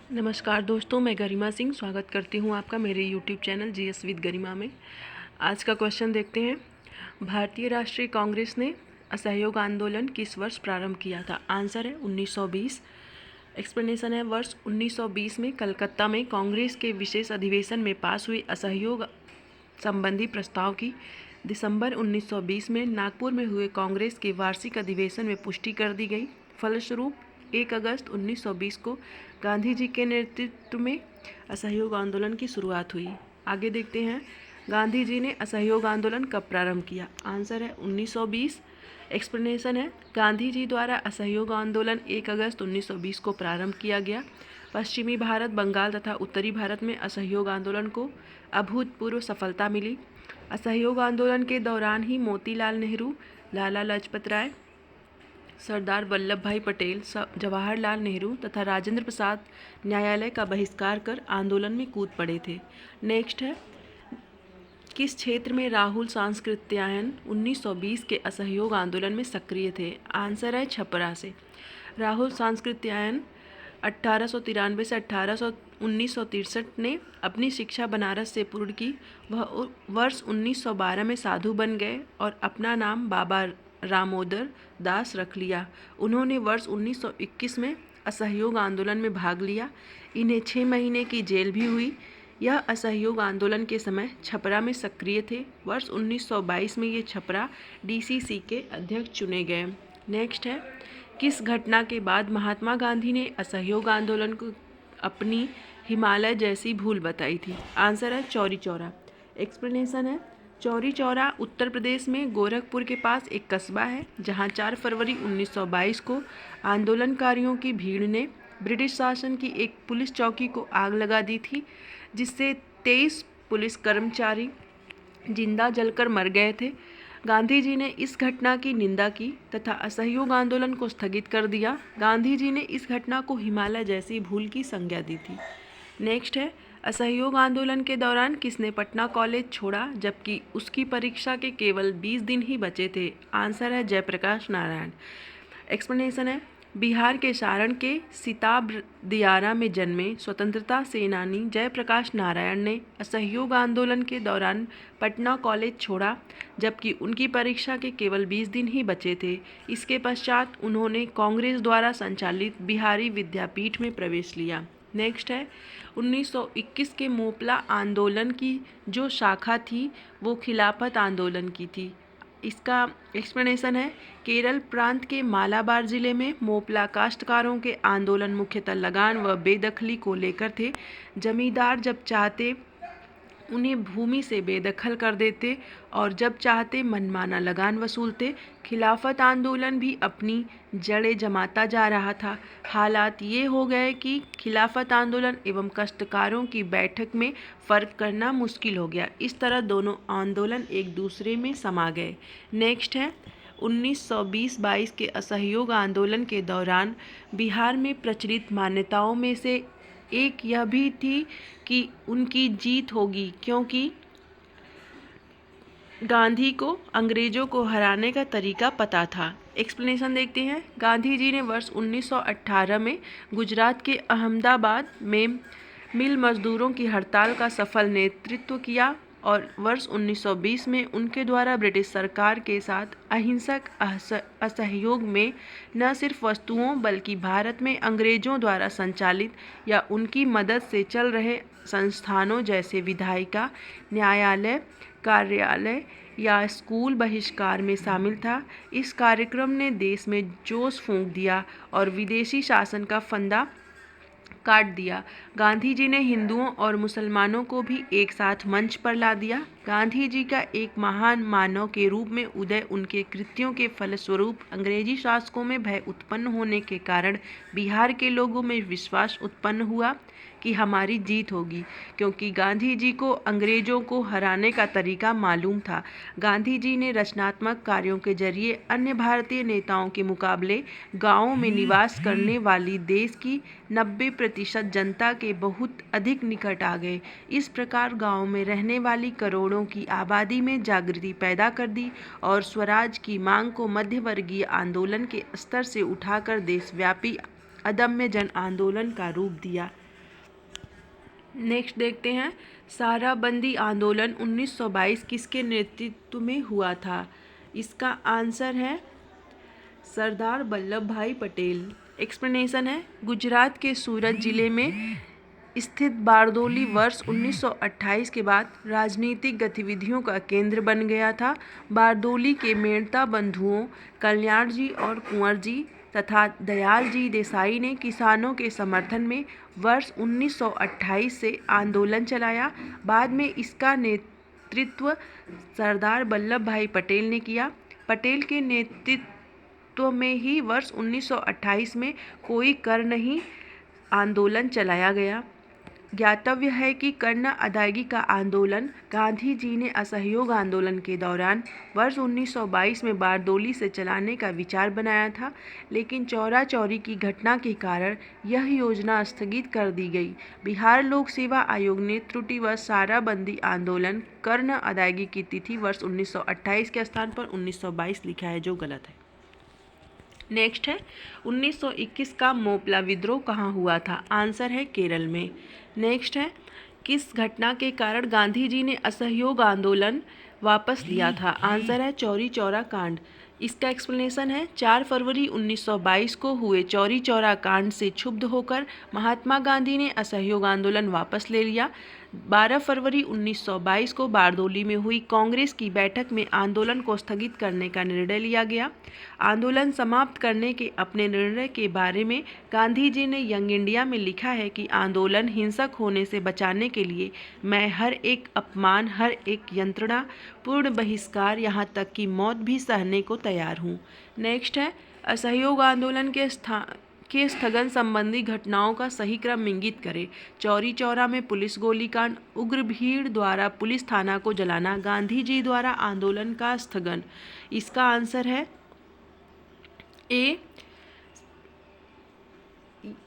नमस्कार दोस्तों, मैं गरिमा सिंह स्वागत करती हूँ आपका मेरे यूट्यूब चैनल जीएस विद गरिमा में। आज का क्वेश्चन देखते हैं। भारतीय राष्ट्रीय कांग्रेस ने असहयोग आंदोलन किस वर्ष प्रारंभ किया था? आंसर है 1920। एक्सप्लेनेशन है, वर्ष 1920 में कलकत्ता में कांग्रेस के विशेष अधिवेशन में पास हुई असहयोग संबंधी प्रस्ताव की दिसंबर 1920 में नागपुर में हुए कांग्रेस के वार्षिक अधिवेशन में पुष्टि कर दी गई। फलस्वरूप 1 अगस्त 1920 को गांधी जी के नेतृत्व में असहयोग आंदोलन की शुरुआत हुई। आगे देखते हैं, गांधी जी ने असहयोग आंदोलन कब प्रारंभ किया? आंसर है 1920। एक्सप्लेनेशन है, गांधी जी द्वारा असहयोग आंदोलन 1 अगस्त 1920 को प्रारंभ किया गया। पश्चिमी भारत, बंगाल तथा उत्तरी भारत में असहयोग आंदोलन को अभूतपूर्व सफलता मिली। असहयोग आंदोलन के दौरान ही मोतीलाल नेहरू, लाला लाजपत राय, सरदार वल्लभ भाई पटेल, जवाहरलाल नेहरू तथा राजेंद्र प्रसाद न्यायालय का बहिष्कार कर आंदोलन में कूद पड़े थे। नेक्स्ट है, किस क्षेत्र में राहुल सांस्कृत्यायन 1920 के असहयोग आंदोलन में सक्रिय थे? आंसर है छपरा से। राहुल सांस्कृत्यायन 1893 से 1963 ने अपनी शिक्षा बनारस से पूर्ण की। वह वर्ष 1912 में साधु बन गए और अपना नाम बाबा रामोदर दास रख लिया। उन्होंने वर्ष 1921 में असहयोग आंदोलन में भाग लिया। इन्हें 6 महीने की जेल भी हुई। यह असहयोग आंदोलन के समय छपरा में सक्रिय थे। वर्ष 1922 में ये छपरा डीसीसी के अध्यक्ष चुने गए। नेक्स्ट है, किस घटना के बाद महात्मा गांधी ने असहयोग आंदोलन को अपनी हिमालय जैसी भूल बताई थी? आंसर है चौरी चौरा। एक्सप्लेनेशन है, चौरी चौरा उत्तर प्रदेश में गोरखपुर के पास एक कस्बा है, जहां 4 फरवरी 1922 को आंदोलनकारियों की भीड़ ने ब्रिटिश शासन की एक पुलिस चौकी को आग लगा दी थी, जिससे 23 पुलिस कर्मचारी जिंदा जलकर मर गए थे। गांधी जी ने इस घटना की निंदा की तथा असहयोग आंदोलन को स्थगित कर दिया। गांधी जी ने इस घटना को हिमालय जैसी भूल की संज्ञा दी थी। नेक्स्ट है, असहयोग आंदोलन के दौरान किसने पटना कॉलेज छोड़ा जबकि उसकी परीक्षा के केवल 20 दिन ही बचे थे? आंसर है जयप्रकाश नारायण। एक्सप्लेनेशन है, बिहार के सारण के सिताब दियारा में जन्मे स्वतंत्रता सेनानी जयप्रकाश नारायण ने असहयोग आंदोलन के दौरान पटना कॉलेज छोड़ा जबकि उनकी परीक्षा के केवल 20 दिन ही बचे थे। इसके पश्चात उन्होंने कांग्रेस द्वारा संचालित बिहारी विद्यापीठ में प्रवेश लिया। नेक्स्ट है, 1921 के मोपला आंदोलन की जो शाखा थी वो खिलाफत आंदोलन की थी। इसका एक्सप्लेनेशन है, केरल प्रांत के मालाबार जिले में मोपला काश्तकारों के आंदोलन मुख्यतः लगान व बेदखली को लेकर थे। जमींदार जब चाहते उन्हें भूमि से बेदखल कर देते और जब चाहते मनमाना लगान वसूलते। खिलाफत आंदोलन भी अपनी जड़ें जमाता जा रहा था। हालात ये हो गए कि खिलाफत आंदोलन एवं काश्तकारों की बैठक में फ़र्क करना मुश्किल हो गया। इस तरह दोनों आंदोलन एक दूसरे में समा गए। नेक्स्ट है, 1920-22 के असहयोग आंदोलन के दौरान बिहार में प्रचलित मान्यताओं में से एक यह भी थी कि उनकी जीत होगी क्योंकि गांधी को अंग्रेजों को हराने का तरीका पता था। एक्सप्लेनेशन देखते हैं, गांधी जी ने वर्ष 1918 में गुजरात के अहमदाबाद में मिल मजदूरों की हड़ताल का सफल नेतृत्व किया और वर्ष 1920 में उनके द्वारा ब्रिटिश सरकार के साथ अहिंसक असहयोग में न सिर्फ वस्तुओं बल्कि भारत में अंग्रेजों द्वारा संचालित या उनकी मदद से चल रहे संस्थानों जैसे विधायिका, न्यायालय, कार्यालय या स्कूल बहिष्कार में शामिल था। इस कार्यक्रम ने देश में जोश फूंक दिया और विदेशी शासन का फंदा काट दिया। गांधी जी ने हिंदुओं और मुसलमानों को भी एक साथ मंच पर ला दिया। गांधी जी का एक महान मानव के रूप में उदय उनके कृत्यों के फलस्वरूप अंग्रेजी शासकों में भय उत्पन्न होने के कारण बिहार के लोगों में विश्वास उत्पन्न हुआ कि हमारी जीत होगी, क्योंकि गांधी जी को अंग्रेजों को हराने का तरीका मालूम था। गांधी जी ने रचनात्मक कार्यों के जरिए अन्य भारतीय नेताओं के मुकाबले गांवों में निवास करने वाली देश की 90% जनता के बहुत अधिक निकट आ गए। इस प्रकार गांवों में रहने वाली करोड़ों की आबादी में जागृति पैदा कर दी और स्वराज की मांग को मध्यवर्गीय आंदोलन के स्तर से उठाकर देशव्यापी अदम्य जन आंदोलन का रूप दिया। नेक्स्ट देखते हैं, साराबंदी आंदोलन 1922 किसके नेतृत्व में हुआ था? इसका आंसर है सरदार वल्लभ भाई पटेल। एक्सप्लेनेशन है, गुजरात के सूरत जिले में स्थित बारदोली वर्ष 1928 के बाद राजनीतिक गतिविधियों का केंद्र बन गया था। बारदोली के मेड़ता बंधुओं कल्याण जी और कुंवर जी तथा दयाल जी देसाई ने किसानों के समर्थन में वर्ष 1928 से आंदोलन चलाया। बाद में इसका नेतृत्व सरदार वल्लभ भाई पटेल ने किया। पटेल के नेतृत्व में ही वर्ष 1928 में कोई कर नहीं आंदोलन चलाया गया। ज्ञातव्य है कि कर न अदायगी का आंदोलन गांधी जी ने असहयोग आंदोलन के दौरान वर्ष 1922 में बारदोली से चलाने का विचार बनाया था, लेकिन चौरा चौरी की घटना के कारण यह योजना स्थगित कर दी गई। बिहार लोक सेवा आयोग ने त्रुटिवश साराबंदी आंदोलन कर न अदायगी की तिथि वर्ष 1928 के स्थान पर 1922 लिखा है, जो गलत है। नेक्स्ट है, 1921 का मोपला विद्रोह कहाँ हुआ था? आंसर है केरल में। नेक्स्ट है, किस घटना के कारण गांधी जी ने असहयोग आंदोलन वापस लिया था? आंसर है चौरी चौरा कांड। इसका एक्सप्लेनेशन है, 4 फरवरी 1922 को हुए चौरी चौरा कांड से क्षुब्ध होकर महात्मा गांधी ने असहयोग आंदोलन वापस ले लिया। 12 फरवरी 1922 को बारदोली में हुई कांग्रेस की बैठक में आंदोलन को स्थगित करने का निर्णय लिया गया। आंदोलन समाप्त करने के अपने निर्णय के बारे में गांधी जी ने यंग इंडिया में लिखा है कि आंदोलन हिंसक होने से बचाने के लिए मैं हर एक अपमान, हर एक यंत्रणा, पूर्ण बहिष्कार, यहाँ तक कि मौत भी सहने को तैयार हूँ। नेक्स्ट है, असहयोग आंदोलन के स्थगन संबंधी घटनाओं का सही क्रम इंगित करें। चौरी चौरा में पुलिस गोलीकांड, उग्र भीड़ द्वारा पुलिस थाना को जलाना, गांधी जी द्वारा आंदोलन का स्थगन। इसका आंसर है ए।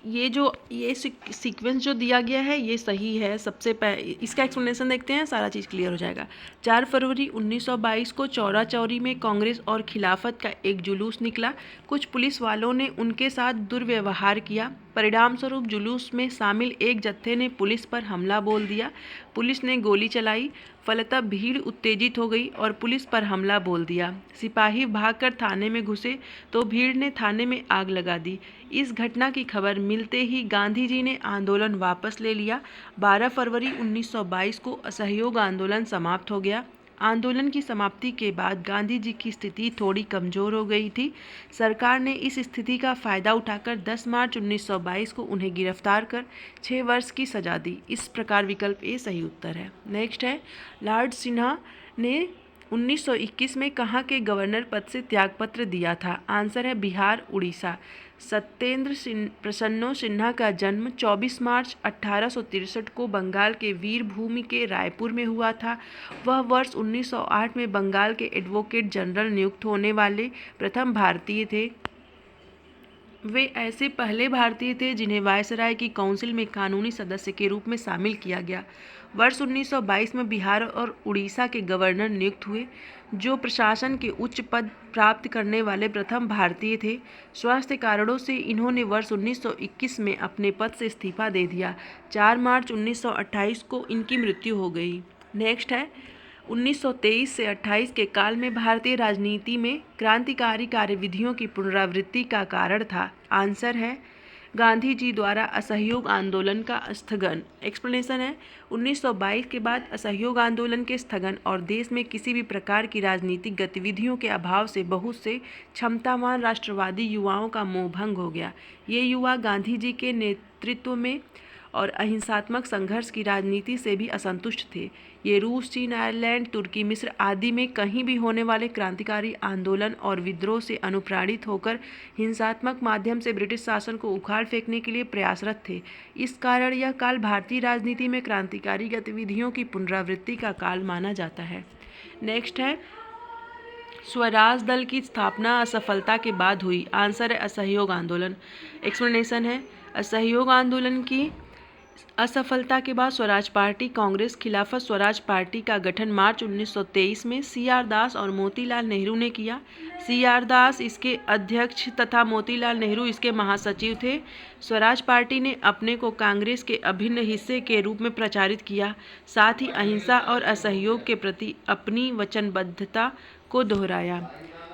ये सीक्वेंस जो दिया गया है ये सही है। सबसे पहले इसका एक्सप्लेनेशन देखते हैं, सारा चीज़ क्लियर हो जाएगा। 4 फरवरी 1922 को चौरा चौरी में कांग्रेस और खिलाफत का एक जुलूस निकला। कुछ पुलिस वालों ने उनके साथ दुर्व्यवहार किया। परिणाम स्वरूप जुलूस में शामिल एक जत्थे ने पुलिस पर हमला बोल दिया। पुलिस ने गोली चलाई, फलतः भीड़ उत्तेजित हो गई और पुलिस पर हमला बोल दिया। सिपाही भागकर थाने में घुसे तो भीड़ ने थाने में आग लगा दी। इस घटना की खबर मिलते ही गांधी जी ने आंदोलन वापस ले लिया। 12 फरवरी 1922 को असहयोग आंदोलन समाप्त हो गया। आंदोलन की समाप्ति के बाद गांधी जी की स्थिति थोड़ी कमज़ोर हो गई थी। सरकार ने इस स्थिति का फ़ायदा उठाकर 10 मार्च 1922 को उन्हें गिरफ्तार कर 6 वर्ष की सजा दी। इस प्रकार विकल्प ए सही उत्तर है। नेक्स्ट है, लॉर्ड सिन्हा ने 1921 में कहाँ के गवर्नर पद से त्यागपत्र दिया था? आंसर है बिहार, उड़ीसा। सत्येंद्र प्रसन्नो सिन्हा का जन्म 24 मार्च 1863 को बंगाल के वीरभूमि के रायपुर में हुआ था। वह वर्ष 1908 में बंगाल के एडवोकेट जनरल नियुक्त होने वाले प्रथम भारतीय थे। वे ऐसे पहले भारतीय थे जिन्हें वायसराय की काउंसिल में कानूनी सदस्य के रूप में शामिल किया गया। वर्ष 1922 में बिहार और उड़ीसा के गवर्नर नियुक्त हुए, जो प्रशासन के उच्च पद प्राप्त करने वाले प्रथम भारतीय थे। स्वास्थ्य कारणों से इन्होंने वर्ष 1921 में अपने पद से इस्तीफा दे दिया। 4 मार्च 1928 को इनकी मृत्यु हो गई। नेक्स्ट है, 1923 से 28 के काल में भारतीय राजनीति में क्रांतिकारी कार्यविधियों की पुनरावृत्ति का कारण था। आंसर है गांधी जी द्वारा असहयोग आंदोलन का स्थगन। एक्सप्लेनेशन है, 1922 के बाद असहयोग आंदोलन के स्थगन और देश में किसी भी प्रकार की राजनीतिक गतिविधियों के अभाव से बहुत से क्षमतावान राष्ट्रवादी युवाओं का मोहभंग हो गया। ये युवा गांधी जी के नेतृत्व में और अहिंसात्मक संघर्ष की राजनीति से भी असंतुष्ट थे। ये रूस, चीन, आयरलैंड, तुर्की, मिस्र आदि में कहीं भी होने वाले क्रांतिकारी आंदोलन और विद्रोह से अनुप्राणित होकर हिंसात्मक माध्यम से ब्रिटिश शासन को उखाड़ फेंकने के लिए प्रयासरत थे। इस कारण यह काल भारतीय राजनीति में क्रांतिकारी गतिविधियों की पुनरावृत्ति का काल माना जाता है। नेक्स्ट है, स्वराज दल की स्थापना असफलता के बाद हुई। आंसर है असहयोग आंदोलन। एक्सप्लेनेशन है, असहयोग आंदोलन की असफलता के बाद स्वराज पार्टी कांग्रेस खिलाफत स्वराज पार्टी का गठन मार्च 1923 में सी.आर. दास और मोतीलाल नेहरू ने किया। सी.आर. दास इसके अध्यक्ष तथा मोतीलाल नेहरू इसके महासचिव थे। स्वराज पार्टी ने अपने को कांग्रेस के अभिन्न हिस्से के रूप में प्रचारित किया, साथ ही अहिंसा और असहयोग के प्रति अपनी वचनबद्धता को दोहराया।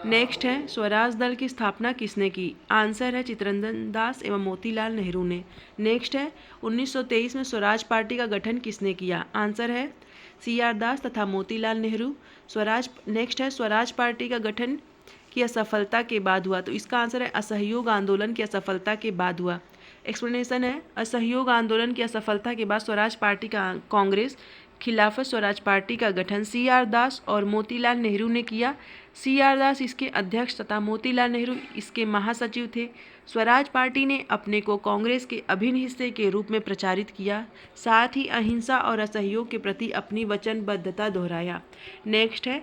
नेक्स्ट है, स्वराज दल की स्थापना किसने की? आंसर है चित्तरंजन दास एवं मोतीलाल नेहरू ने। नेक्स्ट है, 1923 में स्वराज पार्टी का गठन किसने किया? आंसर है सी.आर. दास तथा मोतीलाल नेहरू। नेक्स्ट है, स्वराज पार्टी का गठन की असफलता के बाद हुआ, तो इसका आंसर है असहयोग आंदोलन की असफलता के बाद हुआ। एक्सप्लेनेशन है, असहयोग आंदोलन की असफलता के बाद स्वराज पार्टी का कांग्रेस खिलाफत स्वराज पार्टी का गठन सी.आर. दास और मोतीलाल नेहरू ने किया। सी.आर. दास इसके अध्यक्ष तथा मोतीलाल नेहरू इसके महासचिव थे। स्वराज पार्टी ने अपने को कांग्रेस के अभिन्न हिस्से के रूप में प्रचारित किया, साथ ही अहिंसा और असहयोग के प्रति अपनी वचनबद्धता दोहराया। नेक्स्ट है,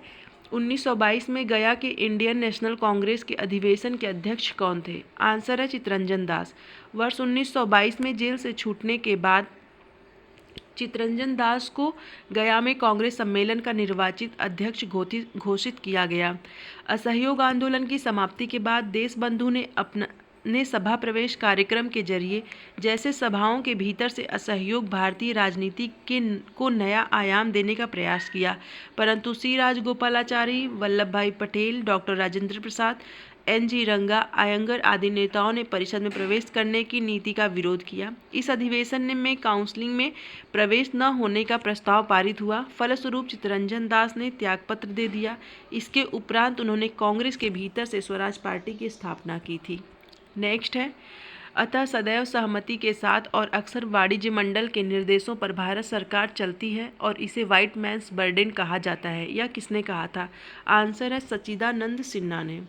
1922 में गया के इंडियन नेशनल कांग्रेस के अधिवेशन के अध्यक्ष कौन थे? आंसर है चित्तरंजन दास। वर्ष 1922 में जेल से छूटने के बाद चित्तरंजन दास को गया में कांग्रेस सम्मेलन का निर्वाचित अध्यक्ष घोषित किया गया। असहयोग आंदोलन की समाप्ति के बाद देशबंधु ने सभा प्रवेश कार्यक्रम के जरिए जैसे सभाओं के भीतर से असहयोग भारतीय राजनीति को नया आयाम देने का प्रयास किया, परंतु सी राजगोपालाचारी, वल्लभ भाई पटेल, डॉक्टर राजेंद्र प्रसाद, एन.जी. रंगा, अयंगर आदि नेताओं ने परिषद में प्रवेश करने की नीति का विरोध किया। इस अधिवेशन में काउंसिलिंग में प्रवेश न होने का प्रस्ताव पारित हुआ। फलस्वरूप चित्तरंजन दास ने त्यागपत्र दे दिया। इसके उपरांत उन्होंने कांग्रेस के भीतर से स्वराज पार्टी की स्थापना की थी। नेक्स्ट है, अतः सदैव सहमति के साथ और अक्सर वाणिज्य मंडल के निर्देशों पर भारत सरकार चलती है और इसे व्हाइट मैन्स बर्डन कहा जाता है। यह किसने कहा था? आंसर है सच्चिदानंद सिन्हा ने।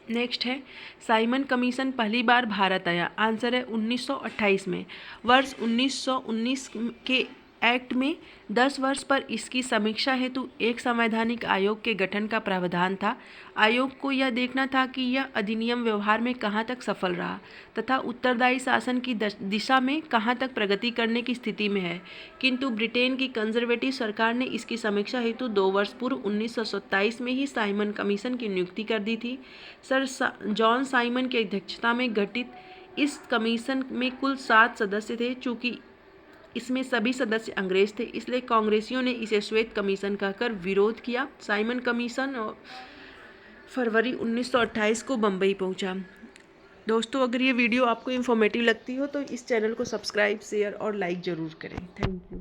नेक्स्ट है, साइमन कमीशन पहली बार भारत आया। आंसर है 1928 में। वर्ष 1919 के एक्ट में 10 वर्ष पर इसकी समीक्षा हेतु एक संवैधानिक आयोग के गठन का प्रावधान था। आयोग को यह देखना था कि यह अधिनियम व्यवहार में कहाँ तक सफल रहा तथा उत्तरदायी शासन की दिशा में कहाँ तक प्रगति करने की स्थिति में है, किंतु ब्रिटेन की कंजर्वेटिव सरकार ने इसकी समीक्षा हेतु 2 वर्ष पूर्व 1927 में ही साइमन कमीशन की नियुक्ति कर दी थी। सर जॉन साइमन की अध्यक्षता में गठित इस कमीशन में कुल 7 सदस्य थे। चूँकि इसमें सभी सदस्य अंग्रेज थे, इसलिए कांग्रेसियों ने इसे श्वेत कमीशन कहकर विरोध किया। साइमन कमीशन फरवरी 1928 को बम्बई पहुंचा। दोस्तों, अगर ये वीडियो आपको इन्फॉर्मेटिव लगती हो तो इस चैनल को सब्सक्राइब, शेयर और लाइक ज़रूर करें। Thank you.